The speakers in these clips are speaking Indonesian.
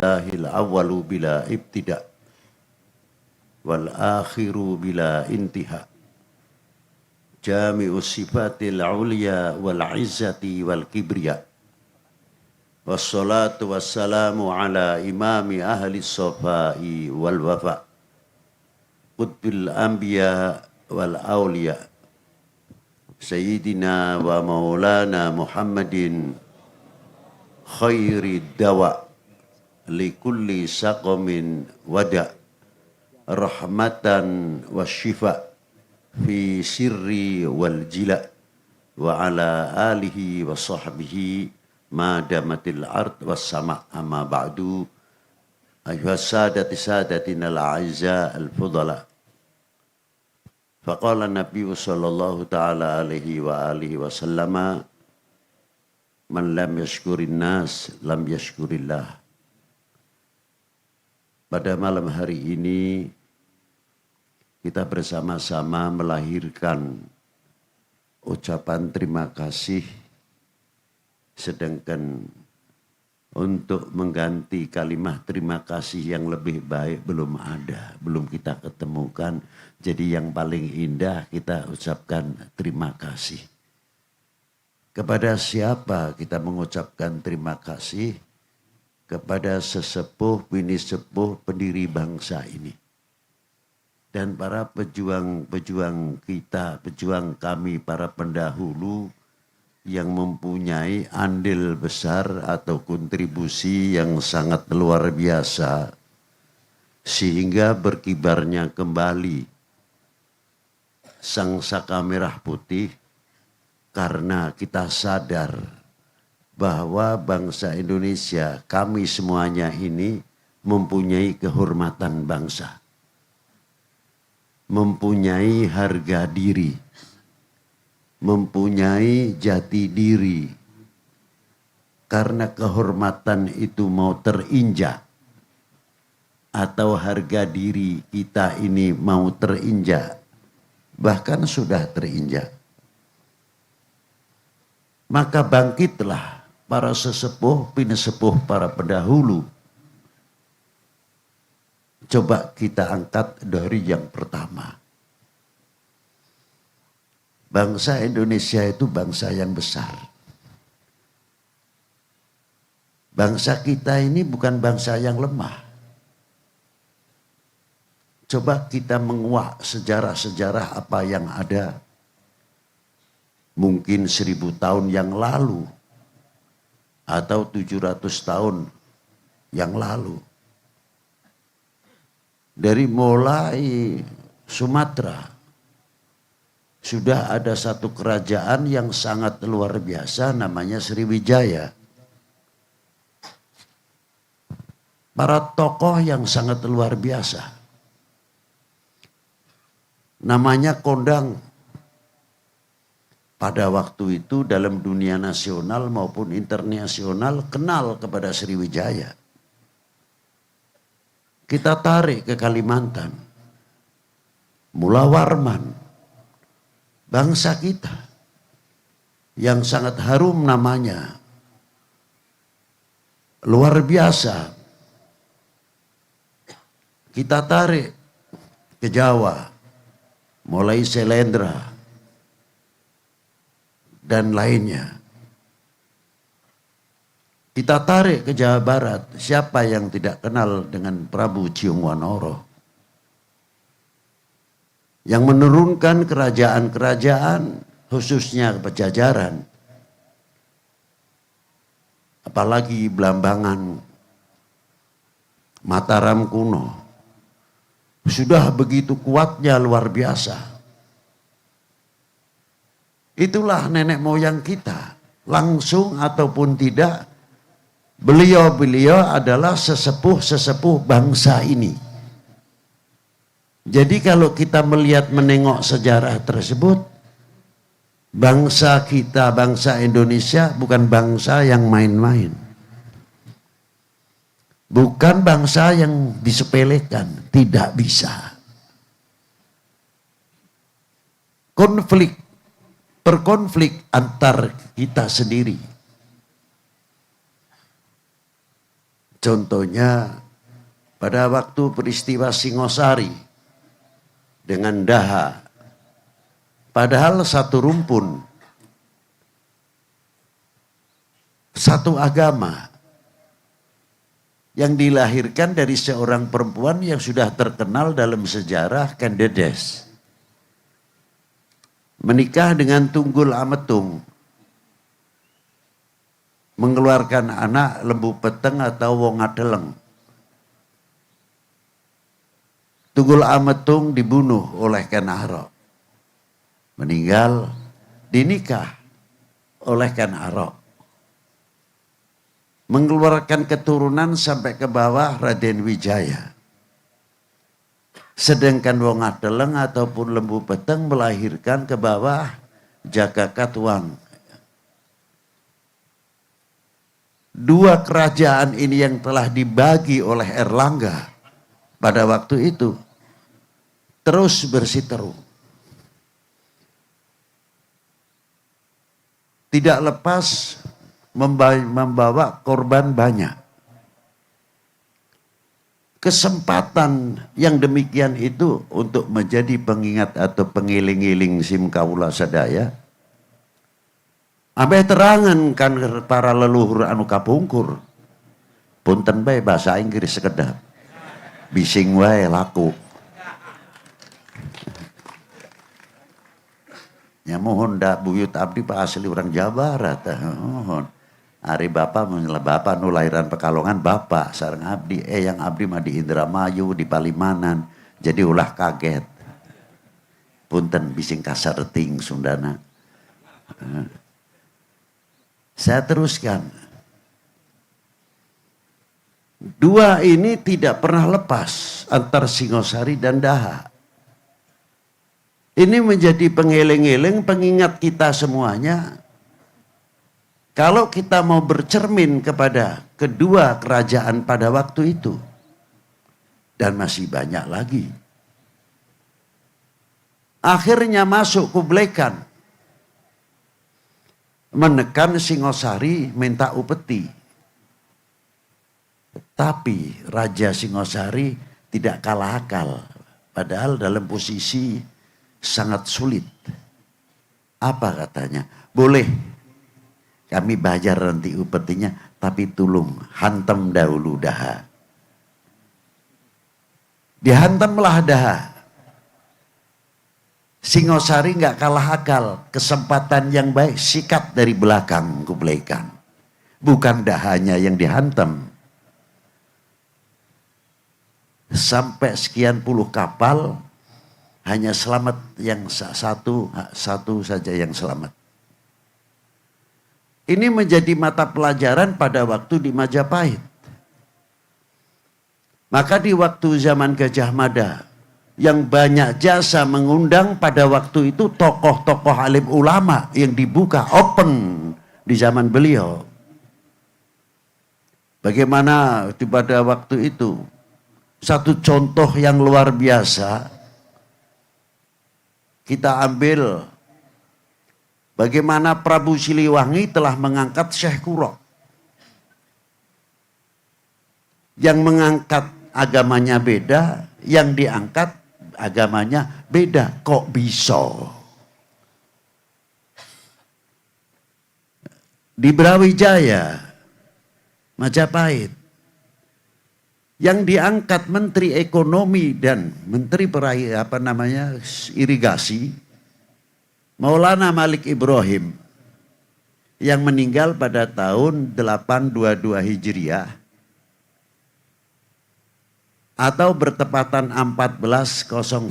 lillahil awwalu bila ibtida wal akhiru bila intiha jami'us sifatil ulya wal izzati wal kibriya wassalatu wassalamu ala imami ahli sofai wal wafa qutbil anbiya wal awliya sayyidina wa maulana Muhammadin khairi dawa likulli saqamin wada rahmatan wa syifa fi sirri wal jila wa ala alihi wa sahbihi ma damatil ard was sama amma ba'du ayyuhas sadatina al-a'izza al-fudala faqala Nabi sallallahu ta'ala alaihi wa alihi wa sallama man lam yashkurin nas lam yashkurillah. Pada malam hari ini kita bersama-sama melahirkan ucapan terima kasih, sedangkan untuk mengganti kalimat terima kasih yang lebih baik belum ada, belum kita ketemukan. Jadi yang paling indah kita ucapkan terima kasih. Kepada siapa kita mengucapkan terima kasih? Kepada sesepuh, bini sepuh, pendiri bangsa ini. Dan para pejuang-pejuang kita, pejuang kami, para pendahulu yang mempunyai andil besar atau kontribusi yang sangat luar biasa. Sehingga berkibarnya kembali sang saka merah putih. Karena kita sadar bahwa bangsa Indonesia, kami semuanya ini mempunyai kehormatan bangsa. Mempunyai harga diri. Mempunyai jati diri. Karena kehormatan itu mau terinjak. Atau harga diri kita ini mau terinjak. Bahkan sudah terinjak. Maka bangkitlah para sesepuh, pinesepuh, para pendahulu. Coba kita angkat dari yang pertama. Bangsa Indonesia itu bangsa yang besar. Bangsa kita ini bukan bangsa yang lemah. Coba kita menguak sejarah-sejarah apa yang ada. Mungkin 1000 tahun yang lalu atau 700 tahun yang lalu. Dari mulai Sumatera sudah ada satu kerajaan yang sangat luar biasa namanya Sriwijaya. Para tokoh yang sangat luar biasa. Namanya kondang. Pada waktu itu dalam dunia nasional maupun internasional kenal kepada Sriwijaya. Kita tarik ke Kalimantan. Mula Warman. Bangsa kita. Yang sangat harum namanya. Luar biasa. Kita tarik ke Jawa. Mulai Selendra. Dan lainnya. Kita tarik ke Jawa Barat. Siapa yang tidak kenal dengan Prabu Ciungwanoro? Yang menurunkan kerajaan-kerajaan khususnya Pajajaran. Apalagi Blambangan, Mataram kuno. Sudah begitu kuatnya luar biasa. Itulah nenek moyang kita. Langsung ataupun tidak, beliau-beliau adalah sesepuh-sesepuh bangsa ini. Jadi kalau kita melihat menengok sejarah tersebut, bangsa kita, bangsa Indonesia bukan bangsa yang main-main. Bukan bangsa yang disepelekan, tidak bisa. Berkonflik antar kita sendiri. Contohnya pada waktu peristiwa Singosari dengan Daha. Padahal satu rumpun, satu agama yang dilahirkan dari seorang perempuan yang sudah terkenal dalam sejarah Kendedes. Menikah dengan Tunggul Ametung. Mengeluarkan anak Lembu Peteng atau Wong Adeleng. Tunggul Ametung dibunuh oleh Ken Arok. Meninggal dinikah oleh Ken Arok. Mengeluarkan keturunan sampai ke bawah Raden Wijaya. Sedangkan Wong Adeleng ataupun Lembu Peteng melahirkan ke bawah Jaka Katwang. Dua kerajaan ini yang telah dibagi oleh Erlangga pada waktu itu terus bersiteru. Tidak lepas membawa korban banyak. Kesempatan yang demikian itu untuk menjadi pengingat atau pengiling-iling sim kaula sadaya. Ambe terangan kan para leluhur anu kapungkur. Punten bae bahasa Inggris sekedap. Bising wae laku. Ya mohon dak buyut abdi Pak asli orang Jawa Barat. Mohon. Ari bapak menyelah bapak nu lahiran Pekalongan bapak sareng abdi. Yang abdi mah di Indramayu di Palimanan. Jadi ulah kaget. Punten bising kasar ting Sundana. Saya teruskan. Dua ini tidak pernah lepas antar Singosari dan Daha. Ini menjadi pengeleng-eleng pengingat kita semuanya. Kalau kita mau bercermin kepada kedua kerajaan pada waktu itu. Dan masih banyak lagi. Akhirnya masuk Kublai Khan. Menekan Singosari minta upeti. Tapi Raja Singosari tidak kalah akal. Padahal dalam posisi sangat sulit. Apa katanya? Boleh kami bayar nanti upetinya. Tapi tolong hantam dahulu Daha. Dihantamlah Daha. Singosari nggak kalah akal, kesempatan yang baik sikat dari belakang Kublai Khan. Bukan Dahanya yang dihantam. Sampai sekian puluh kapal, hanya selamat yang satu saja yang selamat. Ini menjadi mata pelajaran pada waktu di Majapahit. Maka di waktu zaman Gajah Mada, yang banyak jasa mengundang pada waktu itu tokoh-tokoh alim ulama yang dibuka open di zaman beliau. Bagaimana pada waktu itu satu contoh yang luar biasa kita ambil bagaimana Prabu Siliwangi telah mengangkat Syekh Kuro yang mengangkat agamanya beda, yang diangkat agamanya beda. Kok bisa? Di Brawijaya, Majapahit, yang diangkat Menteri Ekonomi dan Menteri Irigasi, Maulana Malik Ibrahim, yang meninggal pada tahun 822 Hijriah. Atau bertepatan 1401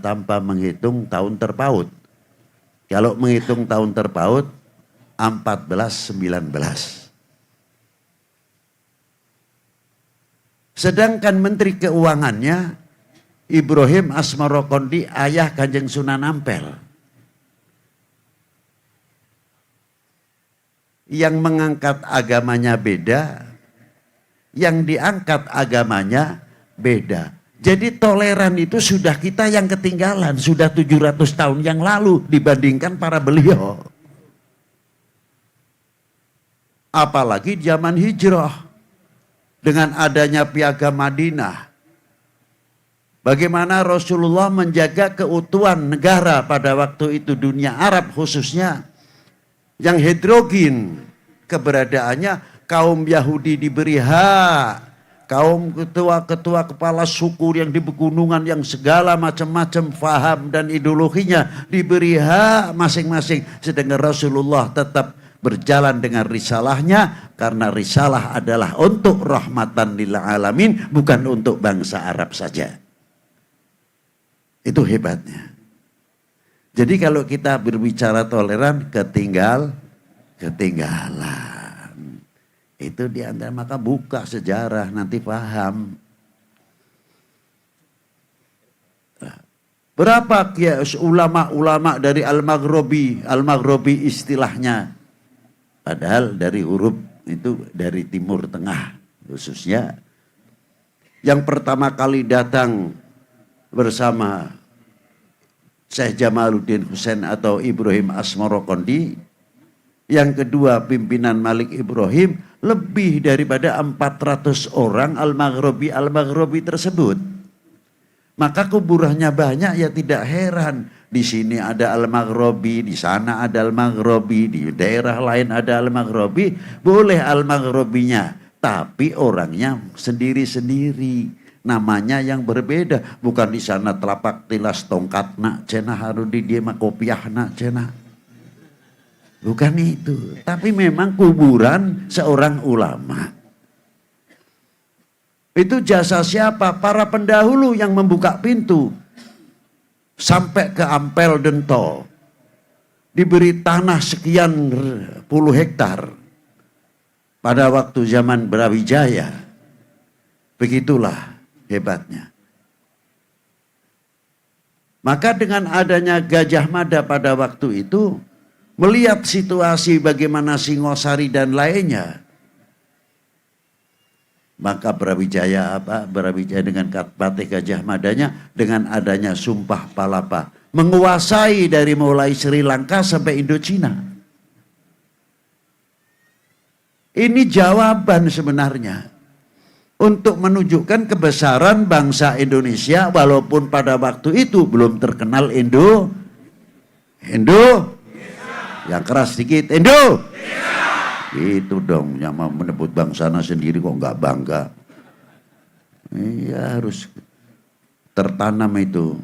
tanpa menghitung tahun terpaut. Kalau menghitung tahun terpaut 1419. Sedangkan Menteri Keuangannya Ibrahim Asmarokondi, ayah Kanjeng Sunan Ampel. Yang mengangkat agamanya beda, yang diangkat agamanya beda. Jadi toleran itu sudah kita yang ketinggalan. Sudah 700 tahun yang lalu dibandingkan para beliau. Apalagi zaman hijrah. dengan adanya piagam Madinah. Bagaimana Rasulullah menjaga keutuhan negara pada waktu itu, dunia Arab khususnya yang heterogen keberadaannya. Kaum Yahudi diberi hak, kaum ketua-ketua kepala suku yang di pegunungan yang segala macam-macam faham dan ideologinya diberi hak masing-masing. Sedangkan Rasulullah tetap berjalan dengan risalahnya, karena risalah adalah untuk rahmatan lil alamin, bukan untuk bangsa Arab saja. Itu hebatnya. Jadi kalau kita berbicara toleran, ketinggalan. Itu diantara, maka buka sejarah nanti paham. Berapa ulama-ulama dari Al-Maghribi istilahnya. Padahal dari huruf itu dari Timur Tengah khususnya. Yang pertama kali datang bersama Syekh Jamaluddin Husain atau Ibrahim Asmarokondi. Yang kedua pimpinan Malik Ibrahim. Lebih daripada 400 orang Al-Maghribi tersebut. Maka kuburannya banyak, ya tidak heran. Di sini ada Al-Maghribi, di sana ada Al-Maghribi, di daerah lain ada Al-Maghribi. Boleh Al-Maghribinya, tapi orangnya sendiri-sendiri. Namanya yang berbeda. Bukan di sana telapak tilas tongkat nak cenah harus di dia mah kopiah nak cenah. Bukan itu, tapi memang kuburan seorang ulama. Itu jasa siapa? Para pendahulu yang membuka pintu. Sampai ke Ampel Dento. Diberi tanah sekian puluh hektar. Pada waktu zaman Brawijaya. Begitulah hebatnya. Maka dengan adanya Gajah Mada pada waktu itu, melihat situasi bagaimana Singosari dan lainnya, maka Brawijaya dengan Patih Gajah Madanya dengan adanya Sumpah Palapa menguasai dari mulai Sri Lanka sampai Indochina. Ini jawaban sebenarnya untuk menunjukkan kebesaran bangsa Indonesia, walaupun pada waktu itu belum terkenal Indo. Yang keras sedikit, Indo. Itu dong, yang mau menyebut bangsana sendiri kok nggak bangga. Iya, harus tertanam itu.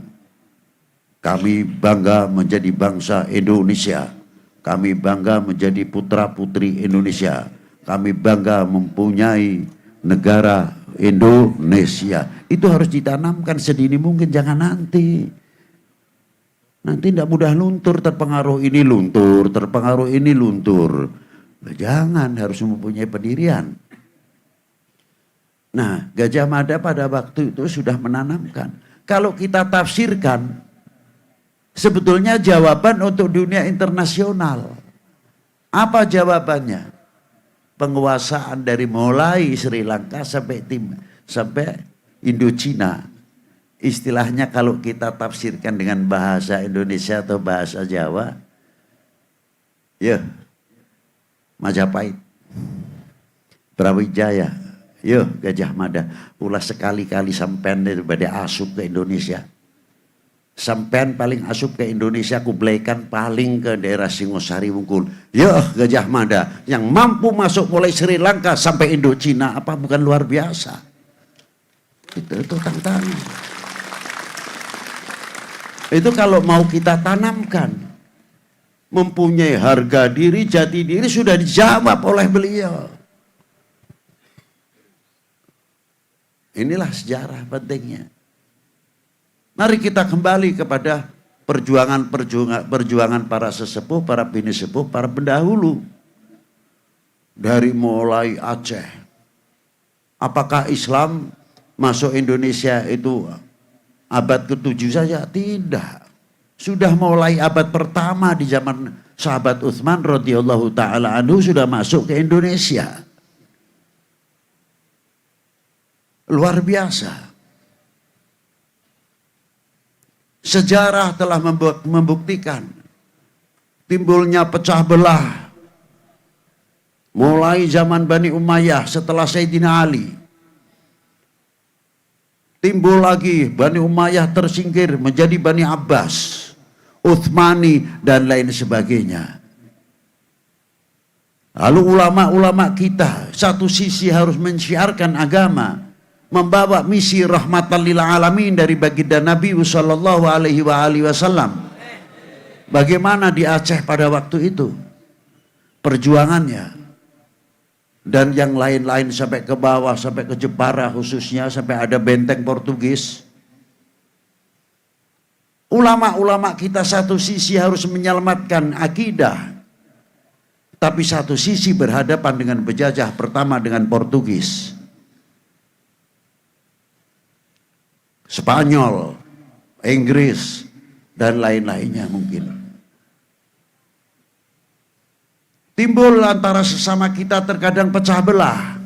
Kami bangga menjadi bangsa Indonesia. Kami bangga menjadi putra-putri Indonesia. Kami bangga mempunyai negara Indonesia. Itu harus ditanamkan sedini mungkin, jangan nanti. Nanti tidak mudah luntur, terpengaruh ini luntur, terpengaruh ini luntur. Jangan, harus mempunyai pendirian. Nah, Gajah Mada pada waktu itu sudah menanamkan. Kalau kita tafsirkan, sebetulnya jawaban untuk dunia internasional. Apa jawabannya? Penguasaan dari mulai Sri Lanka sampai Indochina. Istilahnya kalau kita tafsirkan dengan bahasa Indonesia atau bahasa Jawa, ya, Majapahit, Brawijaya, ya, Gajah Mada. Ulah sekali-kali sampean daripada asup ke Indonesia. Sampean paling asup ke Indonesia, kublekan paling ke daerah Singosari Wungkul. Ya, Gajah Mada yang mampu masuk mulai Sri Lanka sampai Indochina, apa bukan luar biasa? Itu tantangan. Itu kalau mau kita tanamkan, mempunyai harga diri, jati diri sudah dijawab oleh beliau. Inilah sejarah pentingnya. Mari kita kembali kepada perjuangan para sesepuh, para bini sepuh, para pendahulu. Dari mulai Aceh. Apakah Islam masuk Indonesia itu abad ke-7 saja? Tidak. Sudah mulai abad pertama di zaman sahabat Utsman radhiyallahu taala anhu sudah masuk ke Indonesia. Luar biasa. Sejarah telah membuktikan timbulnya pecah belah mulai zaman Bani Umayyah setelah Sayyidina Ali Timbul lagi Bani Umayyah tersingkir menjadi Bani Abbas, Utsmani dan lain sebagainya. Lalu ulama-ulama kita satu sisi harus mensiarkan agama, membawa misi rahmatan lil alamin dari baginda Nabi sallallahu alaihi wasallam. Bagaimana di Aceh pada waktu itu perjuangannya, dan yang lain-lain sampai ke bawah, sampai ke Jepara khususnya, sampai ada benteng Portugis. Ulama-ulama kita satu sisi harus menyelamatkan akidah, tapi satu sisi berhadapan dengan penjajah, pertama dengan Portugis, Spanyol, Inggris, dan lain-lainnya mungkin. Timbul antara sesama kita terkadang pecah belah.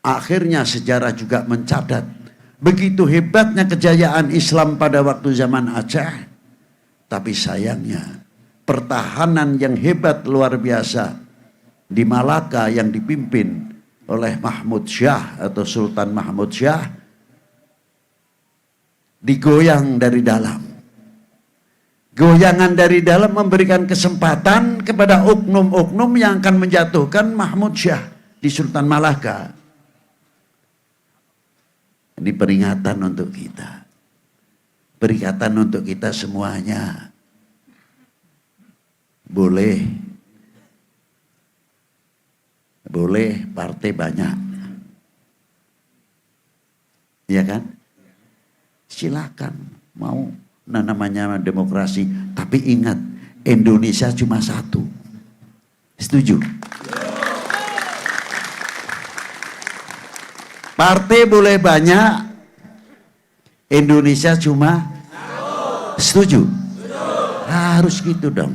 Akhirnya sejarah juga mencatat begitu hebatnya kejayaan Islam pada waktu zaman Aceh. Tapi sayangnya pertahanan yang hebat luar biasa di Malaka yang dipimpin oleh Mahmud Syah atau Sultan Mahmud Syah digoyang dari dalam. Goyangan dari dalam memberikan kesempatan kepada oknum-oknum yang akan menjatuhkan Mahmud Syah di Sultan Malaka. Ini peringatan untuk kita. Peringatan untuk kita semuanya. Boleh partai banyak. Iya kan? Silakan mau. Nah, namanya demokrasi, tapi ingat Indonesia cuma satu. Setuju? Partai boleh banyak, Indonesia cuma setuju? Harus gitu dong.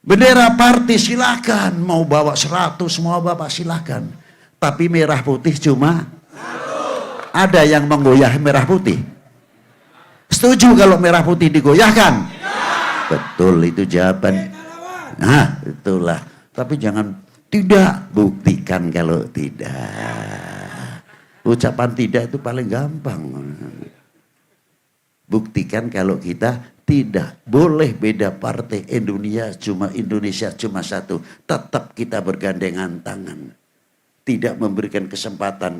Bendera partai silakan, mau bawa 100, mau bawa silakan. Tapi merah putih cuma ada yang menggoyah merah putih. Setuju kalau merah putih digoyahkan? Betul, itu jawaban. Nah, itulah. Tapi jangan tidak, buktikan kalau tidak. Ucapan tidak itu paling gampang. Buktikan kalau kita tidak. Boleh beda partai, Indonesia cuma satu. Tetap kita bergandengan tangan. Tidak memberikan kesempatan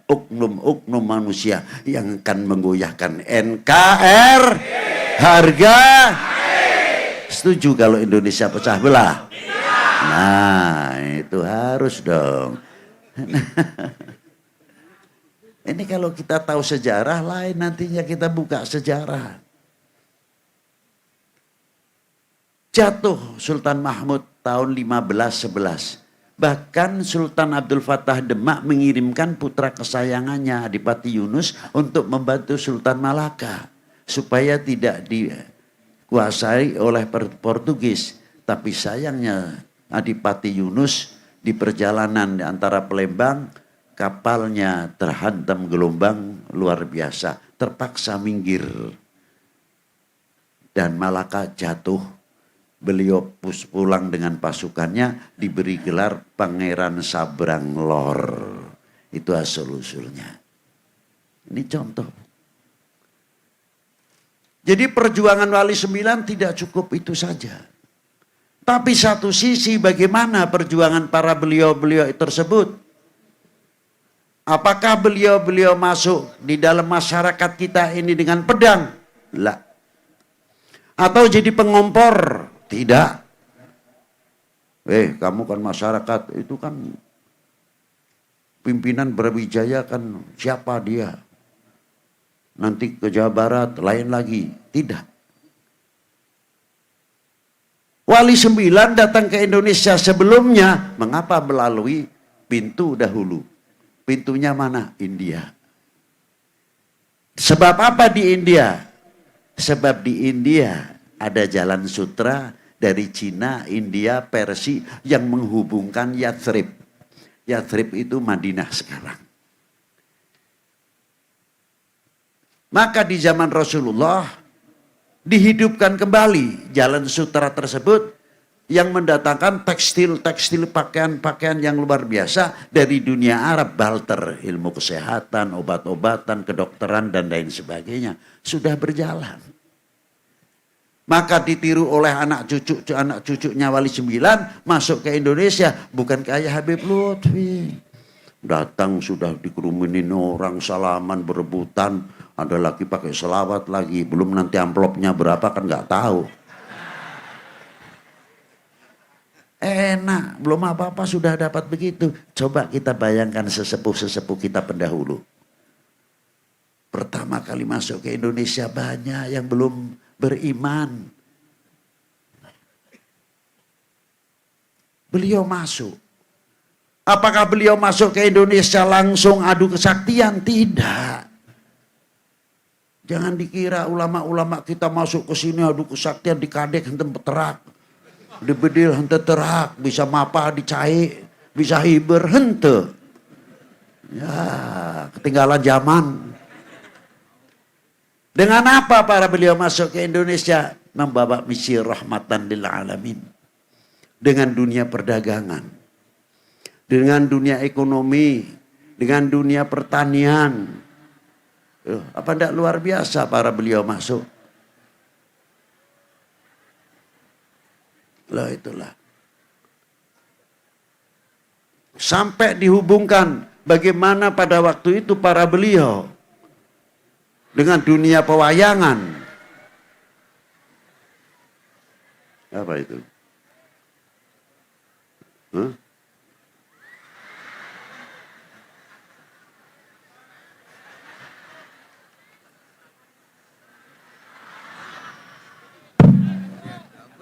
oknum-oknum manusia yang akan menggoyahkan NKR harga. Setuju kalau Indonesia pecah belah? Nah, itu harus dong. Ini kalau kita tahu sejarah lain, nantinya kita buka sejarah. Jatuh Sultan Mahmud tahun 1511. Bahkan Sultan Abdul Fattah Demak mengirimkan putra kesayangannya Adipati Yunus untuk membantu Sultan Malaka supaya tidak dikuasai oleh Portugis. Tapi sayangnya Adipati Yunus di perjalanan antara Palembang, kapalnya terhantam gelombang luar biasa, terpaksa minggir dan Malaka jatuh. Beliau pulang dengan pasukannya, diberi gelar Pangeran Sabrang Lor. Itu asal-usulnya. Ini contoh. Jadi perjuangan Wali Sembilan tidak cukup itu saja. Tapi satu sisi bagaimana perjuangan para beliau-beliau tersebut. Apakah beliau-beliau masuk di dalam masyarakat kita ini dengan pedang? Lah. Atau jadi pengompor? Tidak. Kamu kan masyarakat, itu kan pimpinan Brawijaya kan siapa dia? Nanti ke Jawa Barat, lain lagi. Tidak. Wali Sembilan datang ke Indonesia sebelumnya, mengapa melalui pintu dahulu? Pintunya mana? India. Sebab apa di India? Sebab di India ada jalan sutra dari Cina, India, Persia yang menghubungkan Yathrib. Yathrib itu Madinah sekarang. Maka di zaman Rasulullah dihidupkan kembali jalan sutra tersebut yang mendatangkan tekstil pakaian-pakaian yang luar biasa dari dunia Arab, balter, ilmu kesehatan, obat-obatan, kedokteran dan lain sebagainya sudah berjalan. Maka ditiru oleh anak cucunya Wali Sembilan masuk ke Indonesia, bukan kayak Habib Lutfi. Datang sudah dikerumunin orang, salaman, berebutan, ada lagi pakai selawat lagi, belum nanti amplopnya berapa kan nggak tahu. Enak, belum apa-apa sudah dapat begitu. Coba kita bayangkan sesepuh-sesepuh kita pendahulu. Pertama kali masuk ke Indonesia banyak yang belum beriman. Beliau masuk. Apakah beliau masuk ke Indonesia langsung adu kesaktian? Tidak. Jangan dikira ulama-ulama kita masuk ke sini adu kesaktian dikadek hentem peterak. Dibedil hente terak, bisa mapa dicai, bisa hiber hente. Ya, ketinggalan zaman. Dengan apa para beliau masuk ke Indonesia? Membawa misi rahmatan lil alamin. Dengan dunia perdagangan, dengan dunia ekonomi, dengan dunia pertanian. Apa tidak luar biasa para beliau masuk? Lah itulah. Sampai dihubungkan bagaimana pada waktu itu para beliau dengan dunia pewayangan. Apa itu? Huh?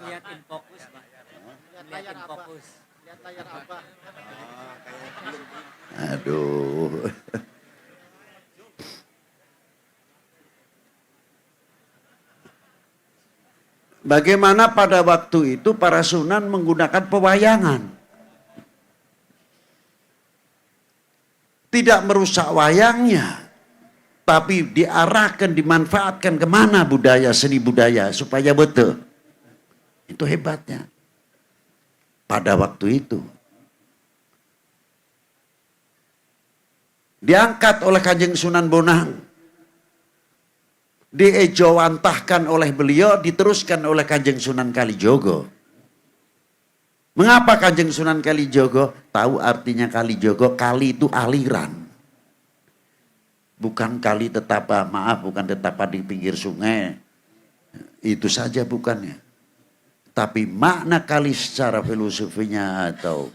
Lihatin fokus, Pak. Lihatin fokus. Lihat layar apa? Aduh. Bagaimana pada waktu itu para sunan menggunakan pewayangan. Tidak merusak wayangnya. Tapi diarahkan, dimanfaatkan kemana budaya, seni budaya supaya betul. Itu hebatnya. Pada waktu itu. Diangkat oleh Kanjeng Sunan Bonang. Diejawantahkan oleh beliau, diteruskan oleh Kanjeng Sunan Kalijogo. Mengapa Kanjeng Sunan Kalijogo? Tahu artinya Kalijogo? Kali itu aliran. Bukan kali tetapa, maaf, bukan tetapa di pinggir sungai. Itu saja bukannya. Tapi makna kali secara filosofinya atau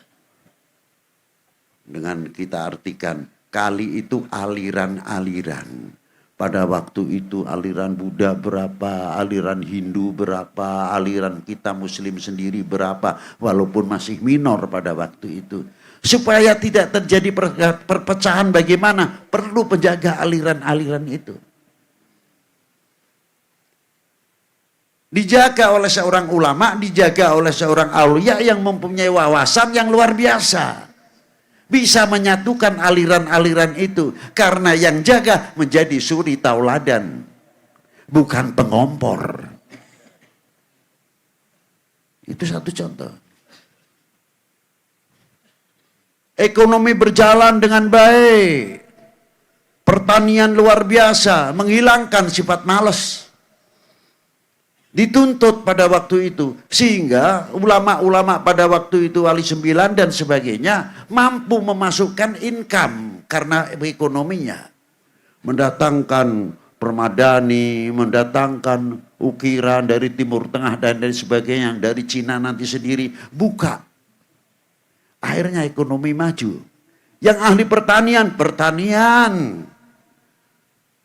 dengan kita artikan, kali itu aliran-aliran. Pada waktu itu aliran Buddha berapa, aliran Hindu berapa, aliran kita Muslim sendiri berapa, walaupun masih minor pada waktu itu. Supaya tidak terjadi perpecahan bagaimana? Perlu penjaga aliran-aliran itu. Dijaga oleh seorang ulama, dijaga oleh seorang aulia yang mempunyai wawasan yang luar biasa. Bisa menyatukan aliran-aliran itu. Karena yang jaga menjadi suri tauladan. Bukan pengompor. Itu satu contoh. Ekonomi berjalan dengan baik. Pertanian luar biasa. Menghilangkan sifat malas. Dituntut pada waktu itu. Sehingga ulama-ulama pada waktu itu Wali Sembilan dan sebagainya mampu memasukkan income karena ekonominya. Mendatangkan permadani, mendatangkan ukiran dari Timur Tengah dan dari sebagainya. Dari Cina nanti sendiri buka. Akhirnya ekonomi maju. Yang ahli pertanian, pertanian.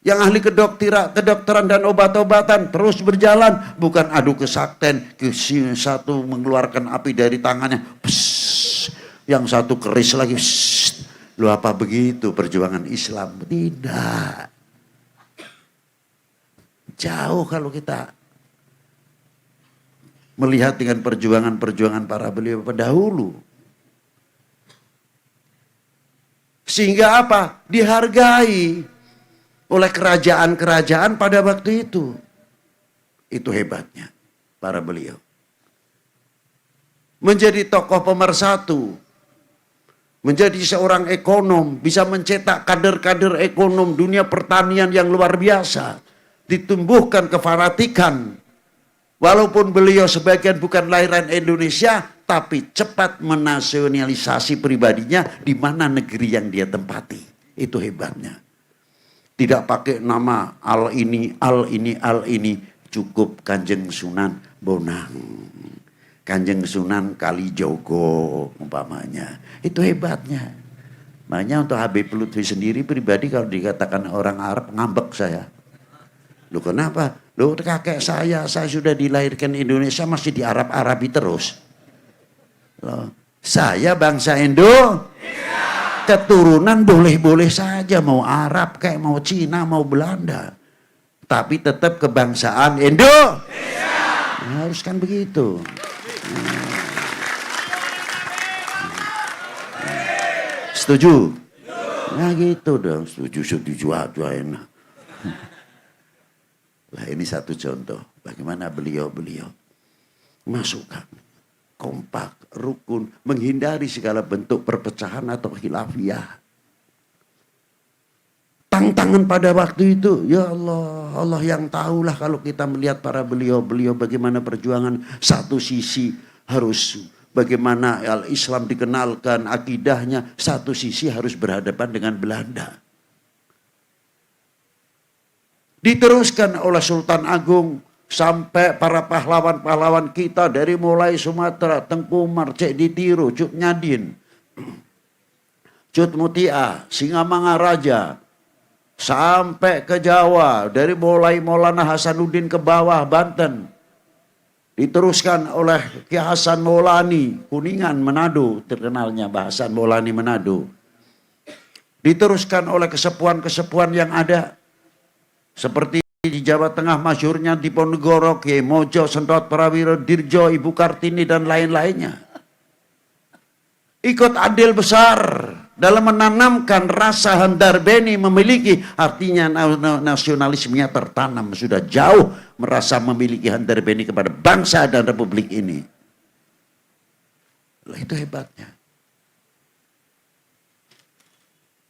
Yang ahli kedokteran dan obat-obatan terus berjalan. Bukan adu kesaktian. Satu mengeluarkan api dari tangannya. Psst, yang satu keris lagi. Psst, lu apa begitu perjuangan Islam? Tidak. Jauh kalau kita melihat dengan perjuangan-perjuangan para beliau pendahulu. Sehingga apa? Dihargai oleh kerajaan-kerajaan pada waktu itu. Itu hebatnya para beliau. menjadi tokoh pemersatu, menjadi seorang ekonom, bisa mencetak kader-kader ekonom dunia pertanian yang luar biasa, ditumbuhkan kefanatikan. Walaupun beliau sebagian bukan lahiran Indonesia, tapi cepat menasionalisasi pribadinya di mana negeri yang dia tempati. Itu hebatnya. Tidak pakai nama al ini, cukup Kanjeng Sunan Bonang, Kanjeng Sunan Kalijogo umpamanya. Itu hebatnya. Makanya untuk Habib Lutfi sendiri pribadi kalau dikatakan orang Arab ngambek saya. Loh kenapa? Loh kakek saya sudah dilahirkan Indonesia masih di Arab-Arabi terus. Loh, saya bangsa Indo. Keturunan boleh-boleh saja, mau Arab kayak mau Cina, mau Belanda. Tapi tetap kebangsaan Indo. Harus kan begitu. Setuju? Nah gitu dong, setuju aja enak. Lah ini satu contoh bagaimana beliau masukkan kompak, rukun, menghindari segala bentuk perpecahan atau khilafiyah. Tantangan pada waktu itu, ya Allah yang tahulah kalau kita melihat para beliau bagaimana perjuangan. Satu sisi harus bagaimana Islam dikenalkan, akidahnya. Satu sisi harus berhadapan dengan Belanda. Diteruskan oleh Sultan Agung sampai para pahlawan-pahlawan kita dari mulai Sumatera, Tengku Umar, Cek Ditiru, Cut Nyadin, Cut Mutia, Singamangaraja, sampai ke Jawa, dari mulai Maulana Hasanuddin ke bawah Banten. Diteruskan oleh Ki Hasan Maulani, Kuningan, Manado, terkenalnya Hasan Maulani Manado. Diteruskan oleh kesepuan-kesepuan yang ada. Seperti di Jawa Tengah masyhurnya Diponegoro, Kiai Mojo, Sentot Prawiro, Dirjo, Ibu Kartini dan lain-lainnya. Ikut andil besar dalam menanamkan rasa Handarbeni memiliki, artinya nasionalismenya tertanam sudah jauh, merasa memiliki Handarbeni kepada bangsa dan republik ini. Lah itu hebatnya.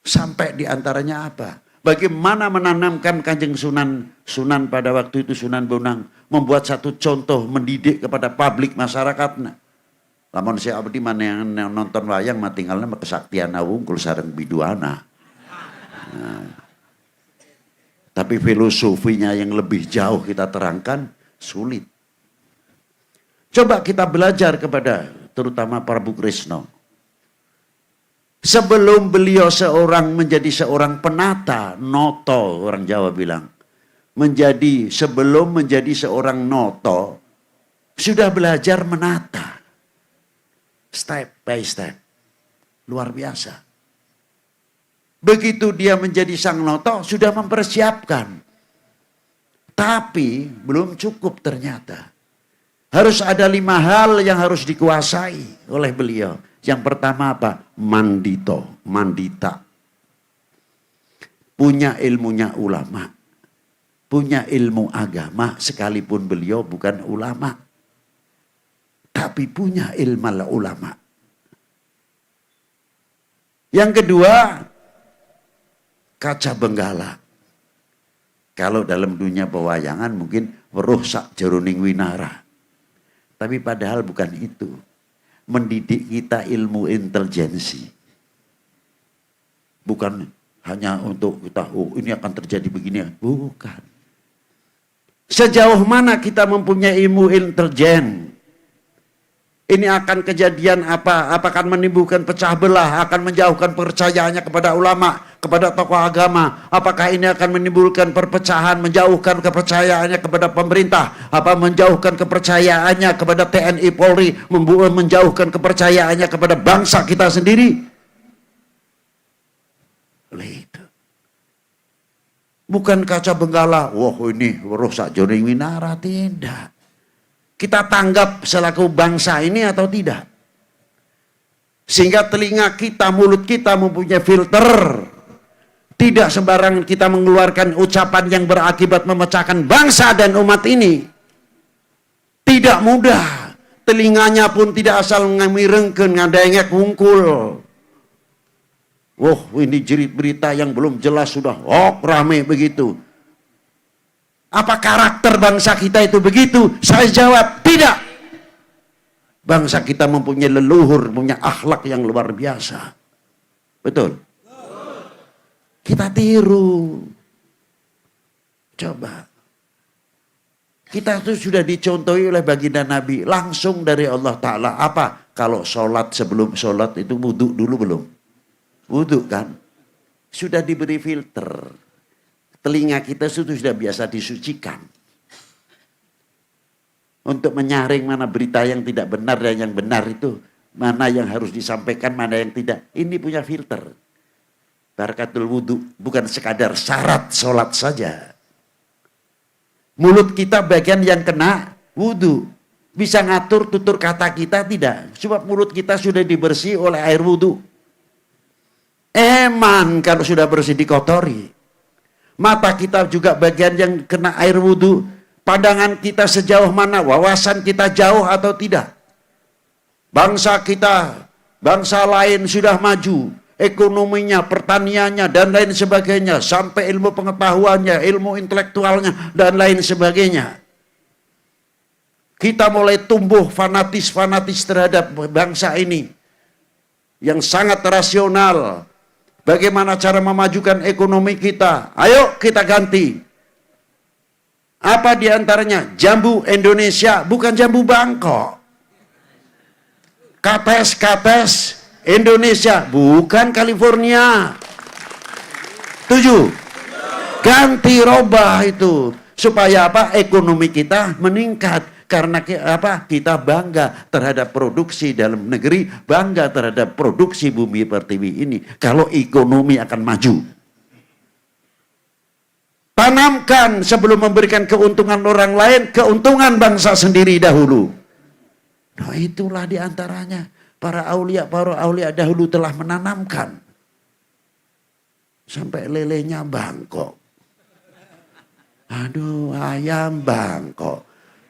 Sampai diantaranya apa? Bagaimana menanamkan Kanjeng Sunan pada waktu itu, Sunan Bonang, membuat satu contoh mendidik kepada publik masyarakatnya. Lamun saya abdi mana yang nonton wayang mah tinggalnya kesaktian wungkul sareng biduana. Nah. Tapi filosofinya yang lebih jauh kita terangkan sulit. Coba kita belajar kepada terutama Prabu Kresna. Sebelum beliau menjadi seorang penata, noto orang Jawa bilang. Sebelum menjadi seorang noto, sudah belajar menata. Step by step. Luar biasa. Begitu dia menjadi sang noto, sudah mempersiapkan. Tapi belum cukup ternyata. Harus ada 5 hal yang harus dikuasai oleh beliau. Yang pertama apa? Mandita. Punya ilmunya ulama. Punya ilmu agama sekalipun beliau bukan ulama. Tapi punya ilmu ulama. Yang kedua, kaca benggala. Kalau dalam dunia pewayangan mungkin weruh sak jeroning winara. Tapi padahal bukan itu. Mendidik kita ilmu intelijensi. Bukan hanya untuk kita, oh ini akan terjadi begini. Bukan. Sejauh mana kita mempunyai ilmu intelijen. Ini akan kejadian apa? Akan menimbulkan pecah belah, akan menjauhkan kepercayaannya kepada ulama, kepada tokoh agama. Apakah ini akan menimbulkan perpecahan, menjauhkan kepercayaannya kepada pemerintah, apa menjauhkan kepercayaannya kepada TNI Polri, menjauhkan kepercayaannya kepada bangsa kita sendiri? Itu. Bukan kaca benggala, wah ini rusak joring winara, tidak. Kita tanggap selaku bangsa ini atau tidak? Sehingga telinga kita, mulut kita mempunyai filter. Tidak sembarangan kita mengeluarkan ucapan yang berakibat memecahkan bangsa dan umat ini. Tidak mudah. Telinganya pun tidak asal ngamirengkeun ngadengek wungkul. Wah, ini jerit berita yang belum jelas sudah rame begitu. Apa karakter bangsa kita itu begitu? Saya jawab, tidak. Bangsa kita mempunyai leluhur, punya akhlak yang luar biasa. Betul? Kita tiru. Coba. Kita itu sudah dicontohi oleh baginda Nabi. Langsung dari Allah Ta'ala. Apa? Kalau sholat, sebelum sholat itu wudhu dulu belum? Wudhu kan? Sudah diberi filter. Telinga kita sudah biasa disucikan. Untuk menyaring mana berita yang tidak benar dan yang benar itu. Mana yang harus disampaikan, mana yang tidak. Ini punya filter. Barakatul wudhu. Bukan sekadar syarat sholat saja. Mulut kita bagian yang kena wudhu. Bisa ngatur tutur kata kita tidak. Sebab mulut kita sudah dibersih oleh air wudhu. Eman kalau sudah bersih dikotori. Mata kita juga bagian yang kena air wudhu. Pandangan kita sejauh mana, wawasan kita jauh atau tidak. Bangsa kita, bangsa lain sudah maju. Ekonominya, pertaniannya, dan lain sebagainya. Sampai ilmu pengetahuannya, ilmu intelektualnya, dan lain sebagainya. Kita mulai tumbuh fanatis terhadap bangsa ini. Yang sangat rasional. Bagaimana cara memajukan ekonomi kita? Ayo kita ganti. Apa diantaranya? Jambu Indonesia, bukan jambu Bangkok. Kates Indonesia, bukan California. 7. Ganti robah itu. Supaya apa? Ekonomi kita meningkat. Karena kita bangga terhadap produksi dalam negeri, bangga terhadap produksi bumi pertiwi ini. Kalau ekonomi akan maju. Tanamkan sebelum memberikan keuntungan orang lain, keuntungan bangsa sendiri dahulu. Nah itulah diantaranya. Para aulia dahulu telah menanamkan. Sampai lelenya Bangkok. Aduh, ayam Bangkok.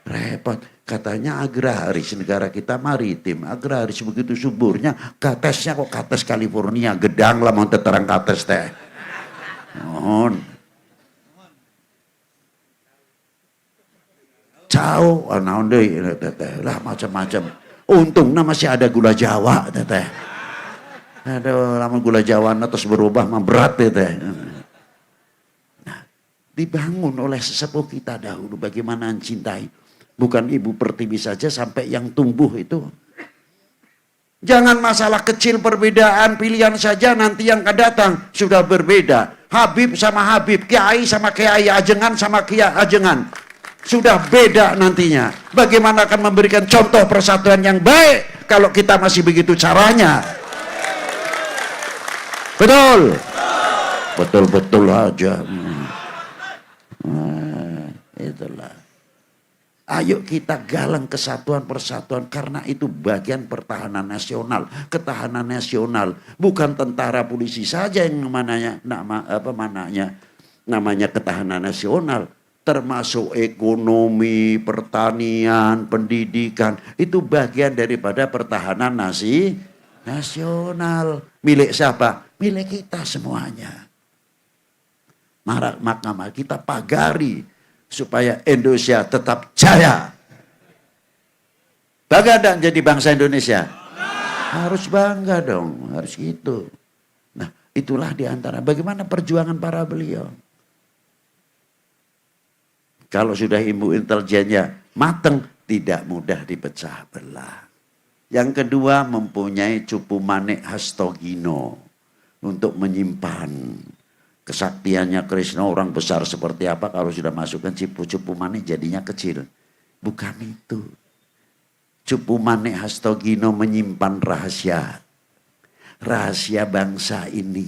Repot. Katanya agraris, negara kita maritim. Agraris begitu suburnya. Katesnya kok kates California. Gedang lah mau terang kates teh. Mohon. Cau, naon deui teteh. Lah macam-macam. Untungnya masih ada gula Jawa teteh. Aduh, lama gula Jawa terus berubah mah berat teteh. Nah, dibangun oleh sesepuh kita dahulu bagaimana mencintai. Bukan ibu pertiwi saja sampai yang tumbuh itu. Jangan masalah kecil perbedaan pilihan saja nanti yang akan datang sudah berbeda. Habib sama Habib, Kiai sama Kiai, ajengan sama Kiai ajengan. Sudah beda nantinya. Bagaimana akan memberikan contoh persatuan yang baik kalau kita masih begitu caranya? Betul? Betul-betul aja. Itulah. Ayo kita galang kesatuan persatuan karena itu bagian pertahanan nasional. Ketahanan nasional bukan tentara polisi saja yang namanya ketahanan nasional, termasuk ekonomi, pertanian, pendidikan itu bagian daripada pertahanan nasional. Milik siapa? Milik kita semuanya. Maka kita pagari supaya Indonesia tetap jaya. Bangga dan jadi bangsa Indonesia? Harus bangga dong, harus gitu. Nah itulah diantara bagaimana perjuangan para beliau. Kalau sudah ilmu intelijennya mateng, tidak mudah dipecah belah. Yang kedua mempunyai cupu manik hastogino untuk menyimpan. Kesaktiannya Krishna orang besar seperti apa kalau sudah masukkan cupu manik jadinya kecil. Bukan itu. Cupu manik hastogino menyimpan rahasia. Rahasia bangsa ini.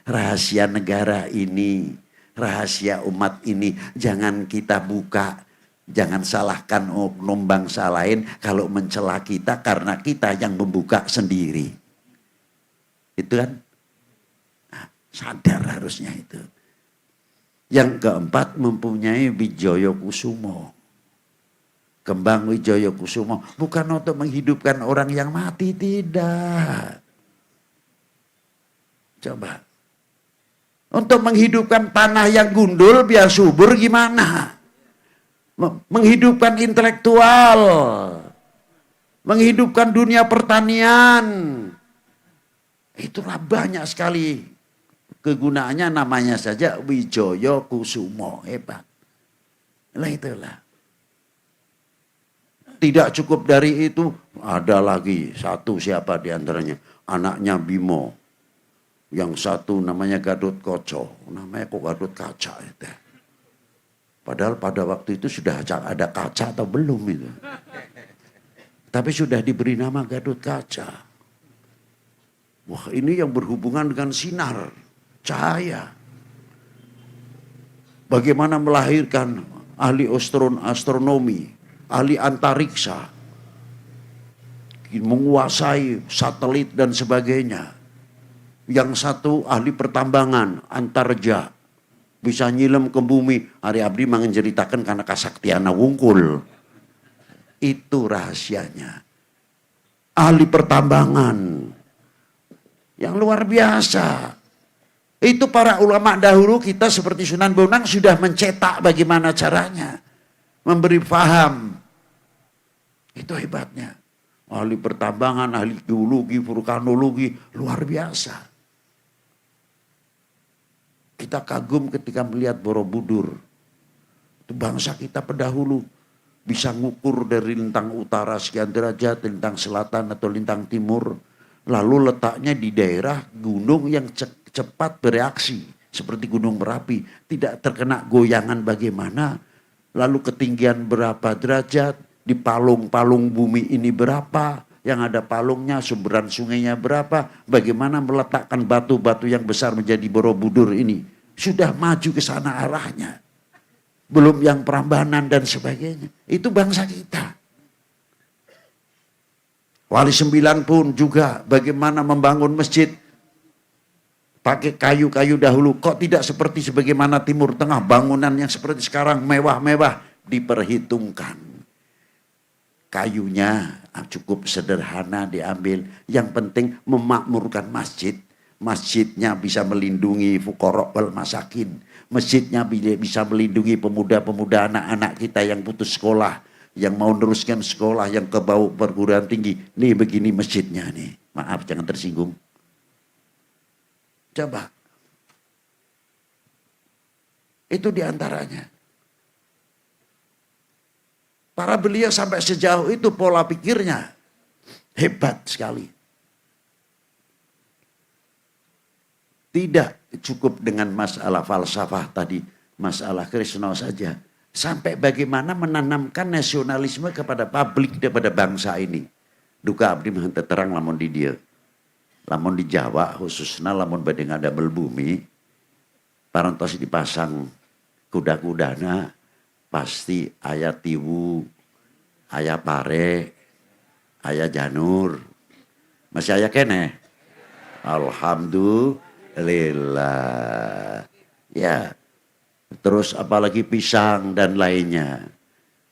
Rahasia negara ini. Rahasia umat ini. Jangan kita buka. Jangan salahkan oknum bangsa lain kalau mencela kita karena kita yang membuka sendiri. Itu kan? Sadar harusnya itu. Yang keempat mempunyai Wijoyo Kusumo. Kembang Wijaya Kusumo bukan untuk menghidupkan orang yang mati, tidak. Coba. Untuk menghidupkan tanah yang gundul biar subur gimana? Menghidupkan intelektual. Menghidupkan dunia pertanian. Itulah banyak sekali kegunaannya, namanya saja Wijaya Kusumo. Hebat. Lah itulah. Tidak cukup dari itu, ada lagi satu, siapa diantaranya? Anaknya Bimo. Yang satu namanya Gadot Koco. Namanya kok Gadot Kaca itu. Padahal pada waktu itu sudah ada kaca atau belum itu. Tapi sudah diberi nama Gadot Kaca. Wah, ini yang berhubungan dengan sinar, cahaya. Bagaimana melahirkan ahli astronomi, ahli antariksa, menguasai satelit dan sebagainya. Yang satu ahli pertambangan, antarja, bisa nyilem ke bumi. Hari abdi menceritakan karena kasaktiana wungkul. Itu rahasianya. Ahli pertambangan yang luar biasa. Itu para ulama dahulu kita seperti Sunan Bonang sudah mencetak bagaimana caranya. Memberi paham. Itu hebatnya. Ahli pertambangan, ahli geologi, vulkanologi, luar biasa. Kita kagum ketika melihat Borobudur. Itu bangsa kita pendahulu. Bisa ngukur dari lintang utara sekian derajat, lintang selatan atau lintang timur. Lalu letaknya di daerah gunung yang cepat bereaksi. Seperti Gunung Merapi. Tidak terkena goyangan bagaimana. Lalu ketinggian berapa derajat. Di palung-palung bumi ini berapa. Yang ada palungnya, sumberan sungainya berapa. Bagaimana meletakkan batu-batu yang besar menjadi Borobudur ini. Sudah maju ke sana arahnya. Belum yang Prambanan dan sebagainya. Itu bangsa kita. Wali Sembilan pun juga bagaimana membangun masjid. Pakai kayu-kayu dahulu. Kok tidak seperti sebagaimana Timur Tengah. Bangunan yang seperti sekarang mewah-mewah. Diperhitungkan. Kayunya cukup sederhana diambil. Yang penting memakmurkan masjid. Masjidnya bisa melindungi fuqara wal masakin. Masjidnya bisa melindungi pemuda-pemuda anak-anak kita yang putus sekolah. Yang mau meneruskan sekolah, yang ke bawah perguruan tinggi. Nih begini masjidnya nih. Maaf jangan tersinggung. Coba. Itu diantaranya. Para beliau sampai sejauh itu pola pikirnya. Hebat sekali. Tidak cukup dengan masalah falsafah tadi. Masalah Krishna saja. Sampai bagaimana menanamkan nasionalisme kepada publik daripada bangsa ini. Duka abdi mah terang lamun di dia. Lamun di Jawa khususnya lamun badhe ngadamel bumi. Parantos dipasang kuda-kudana. Pasti ayah tiwu, ayah pare, ayah janur. Masih ayah kene? Alhamdulillah. Ya. Terus apalagi pisang dan lainnya.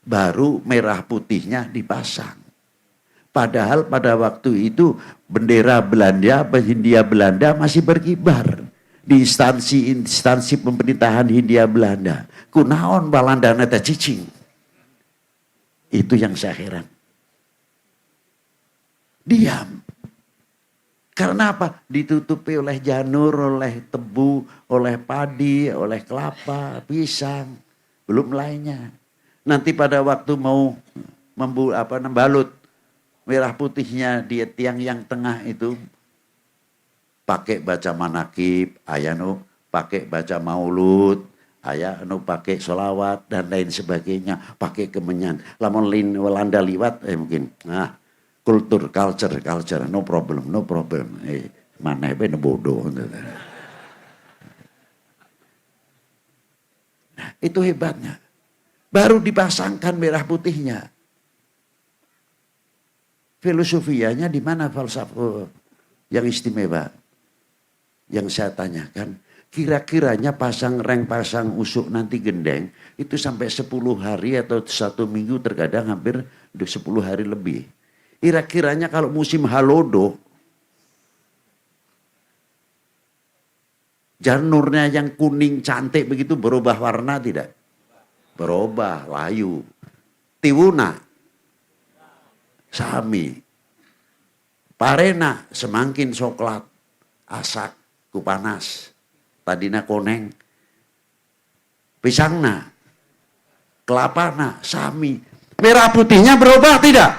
Baru merah putihnya dipasang. Padahal pada waktu itu bendera Belanda, Hindia Belanda masih berkibar. Di instansi pemerintahan Hindia Belanda. Kunaon Balandana teh cicing. Itu yang saya heran. Diam. Karena apa? Ditutupi oleh janur, oleh tebu, oleh padi, oleh kelapa, pisang. Belum lainnya. Nanti pada waktu mau membalut merah putihnya di tiang yang tengah itu. Pakai baca manakib, ayah nu pakai baca maulud, ayah nu pakai sholawat dan lain sebagainya, pakai kemenyan. Lamun lain Walanda liwat, mungkin, culture, no problem. Mana be bodoh. Nah, itu hebatnya. Baru dipasangkan merah putihnya. Filosofianya di mana falsafah yang istimewa? Yang saya tanyakan, Kira-kiranya pasang reng, pasang usuk nanti gendeng, itu sampai 10 hari atau 1 minggu terkadang hampir 10 hari lebih. Kira-kiranya kalau musim halodo, janurnya yang kuning cantik begitu berubah warna tidak? Berubah, layu. Tiwuna, sami. Parena, semangkin coklat, asak, kupanas. Tadina koneng. Pisangna, kelapana, sami. Merah putihnya berubah tidak?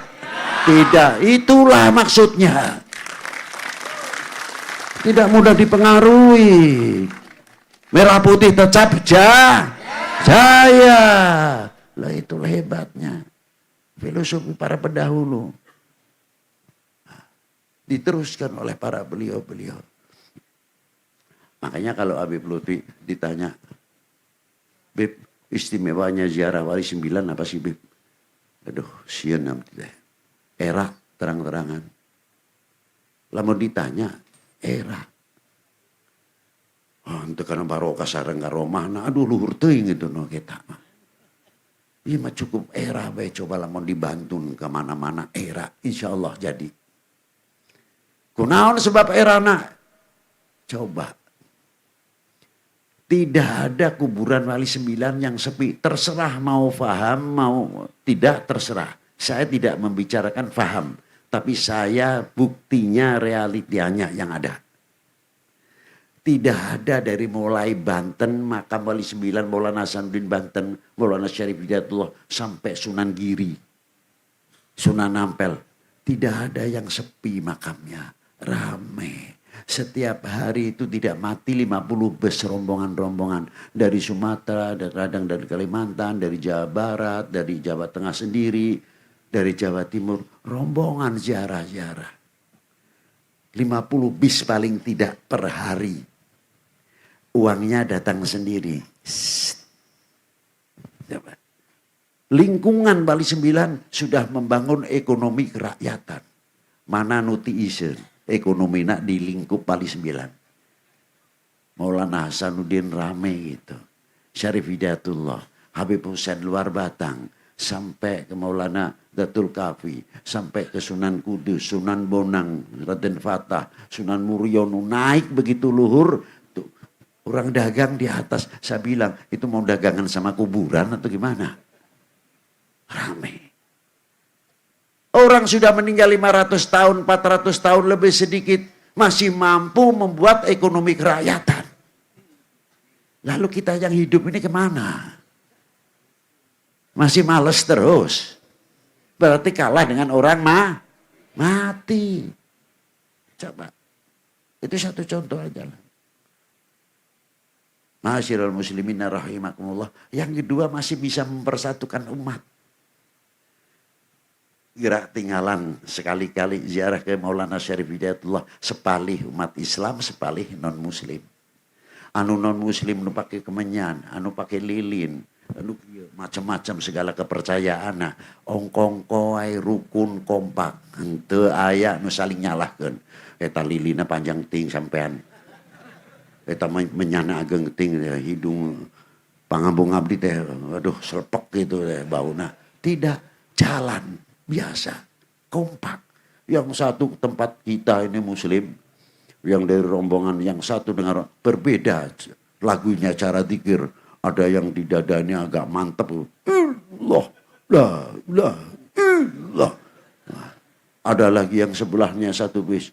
Tidak, itulah maksudnya. Tidak mudah dipengaruhi. Merah putih tetap jaya. Lah itulah hebatnya. Filosofi para pendahulu. Diteruskan oleh para beliau-beliau. Makanya kalau Habib Lutfi ditanya, Bib, istimewanya ziarah wali 9 apa sih Bib? Aduh, sieun tidak. Era terang-terangan. Lamun ditanya, era. Oh, itu karena barokah sareng karomahna, aduh luhur teuing gitu no kita mah. Iya mah cukup era bae, coba lamun dibantun ke mana-mana era, insyaallah jadi. Kunaon sebab erana? Coba. Tidak ada kuburan wali 9 yang sepi. Terserah mau faham, mau tidak terserah. Saya tidak membicarakan faham. Tapi saya buktinya, realitianya yang ada. Tidak ada dari mulai Banten, makam wali 9, Maulana Hasanuddin Banten, Maulana Syarif Hidayatullah, sampai Sunan Giri, Sunan Ampel. Tidak ada yang sepi makamnya. Ramai. Setiap hari itu tidak mati 50 bus rombongan-rombongan. Dari Sumatera, kadang dari Kalimantan, dari Jawa Barat, dari Jawa Tengah sendiri, dari Jawa Timur. Rombongan ziarah-ziarah. 50 bis paling tidak per hari. Uangnya datang sendiri. Lingkungan Bali 9 sudah membangun ekonomi kerakyatan. Mana nuti isen. Ekonomi nak di lingkup Bali 9. Maulana Hasanuddin rame gitu. Syarif Hidayatullah, Habib Hussein Luar Batang, sampai ke Maulana Datul Kafi, sampai ke Sunan Kudus, Sunan Bonang, Raden Fatah, Sunan Muryonu, naik begitu luhur. Tuh, orang dagang di atas, saya bilang itu mau dagangan sama kuburan atau gimana? Rame. Orang sudah meninggal 500 tahun, 400 tahun lebih sedikit. Masih mampu membuat ekonomi kerakyatan. Lalu kita yang hidup ini kemana? Masih males terus. Berarti kalah dengan orang mati. Coba. Itu satu contoh aja lah. Ma'asyiral muslimin rahimakumullah. Yang kedua masih bisa mempersatukan umat. Gerak tinggalan sekali-kali ziarah ke Maulana Syarif Hidayatullah, sepalih umat Islam, sepalih non muslim. Anu non muslim nu pakai kemenyan, anu pakai lilin, anu macam-macam segala kepercayaan. Nah, ongkongko ay rukun kompak, henteu aya nu saling nyalahkeun. Eta lilina panjang ting sampean. Eta menyana ageng ting hidung pangambung abdi teh, aduh selepek gitu teh bauna. Tidak, jalan biasa, kompak. Yang satu tempat kita ini muslim, yang dari rombongan yang satu dengan berbeda lagunya, cara zikir. Ada yang di dadanya agak mantep. Allah, Allah. Ada lagi yang sebelahnya satu bis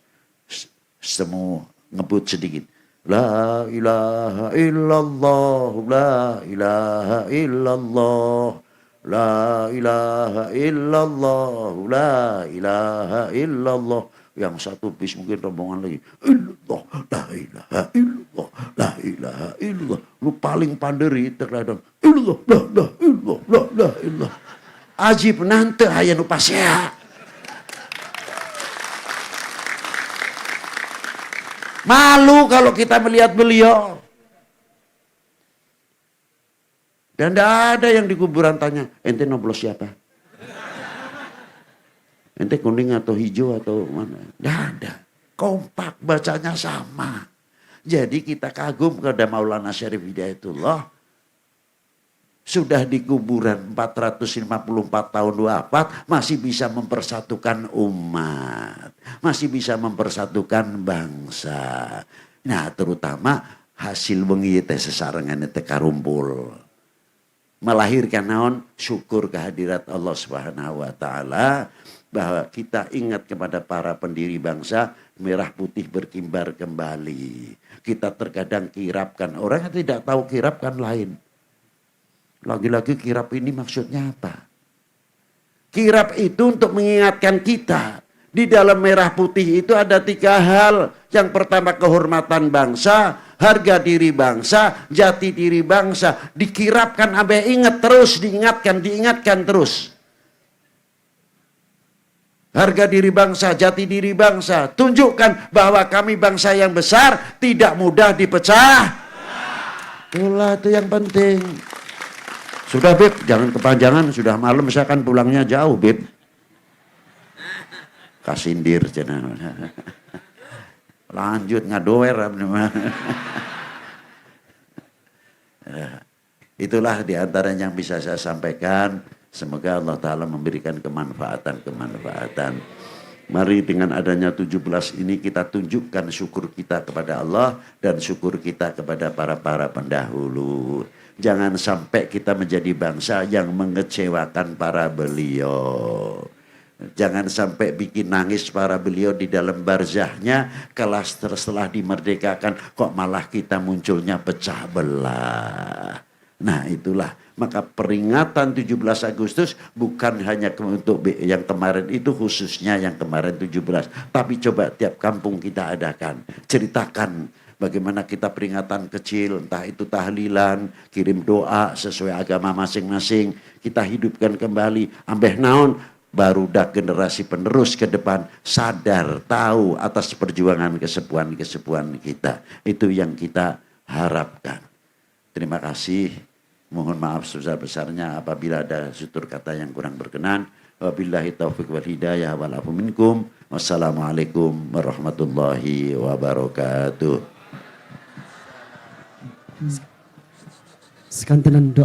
semua ngebut sedikit. La ilaha illallah, la ilaha illallah. La ilaha illallah, la ilaha illallah. Yang satu bis mungkin rombongan lagi. Illallah, la ilaha illallah, la ilaha illallah. Lu paling panderi terkadang. Illallah, la illallah, la illallah. Ajib nanti aya nu pasea. Malu kalau kita melihat beliau. Dan tidak ada yang di kuburan tanya, ente noblos siapa? Ente kuning atau hijau atau mana? Tidak ada. Kompak bacanya sama. Jadi kita kagum kepada Maulana Syarif Hidayatullah. Sudah di kuburan 454 tahun wafat, masih bisa mempersatukan umat. Masih bisa mempersatukan bangsa. Nah terutama hasil wengi teh sesarengan teh karumpul. Melahirkan naon syukur kehadirat Allah Subhanahu wa taala bahwa kita ingat kepada para pendiri bangsa, merah putih berkibar kembali. Kita terkadang kirapkan, orang yang tidak tahu kirap kan lain. Lagi-lagi kirap ini maksudnya apa? Kirap itu untuk mengingatkan kita. Di dalam merah putih itu ada 3 hal. Yang pertama kehormatan bangsa, harga diri bangsa, jati diri bangsa. Dikirapkan sampai ingat terus, diingatkan terus. Harga diri bangsa, jati diri bangsa. Tunjukkan bahwa kami bangsa yang besar, tidak mudah dipecah. Itulah itu yang penting. Sudah Beb, jangan kepanjangan, sudah malam saya kan pulangnya jauh Beb. Kasindir cenah. Lanjut ngadoer. Itulah diantara yang bisa saya sampaikan. Semoga Allah Ta'ala memberikan kemanfaatan. Mari dengan adanya 17 ini kita tunjukkan syukur kita kepada Allah dan syukur kita kepada para pendahulu. Jangan sampai kita menjadi bangsa yang mengecewakan para beliau. Jangan sampai bikin nangis para beliau di dalam barzahnya. Kalau setelah dimerdekakan kok malah kita munculnya pecah belah. Nah itulah. Maka peringatan 17 Agustus bukan hanya untuk yang kemarin itu, khususnya yang kemarin 17. Tapi coba tiap kampung kita adakan. Ceritakan bagaimana kita peringatan kecil, entah itu tahlilan, kirim doa sesuai agama masing-masing. Kita hidupkan kembali. Ambeh naon, baru dah generasi penerus ke depan sadar, tahu atas perjuangan kesepuan kita. Itu yang kita harapkan. Terima kasih. Mohon maaf sebesar-besarnya apabila ada tutur kata yang kurang berkenan. Wabillahi taufiq wal hidayah wal afu minkum. Wassalamualaikum warahmatullahi wabarakatuh. Sekantenan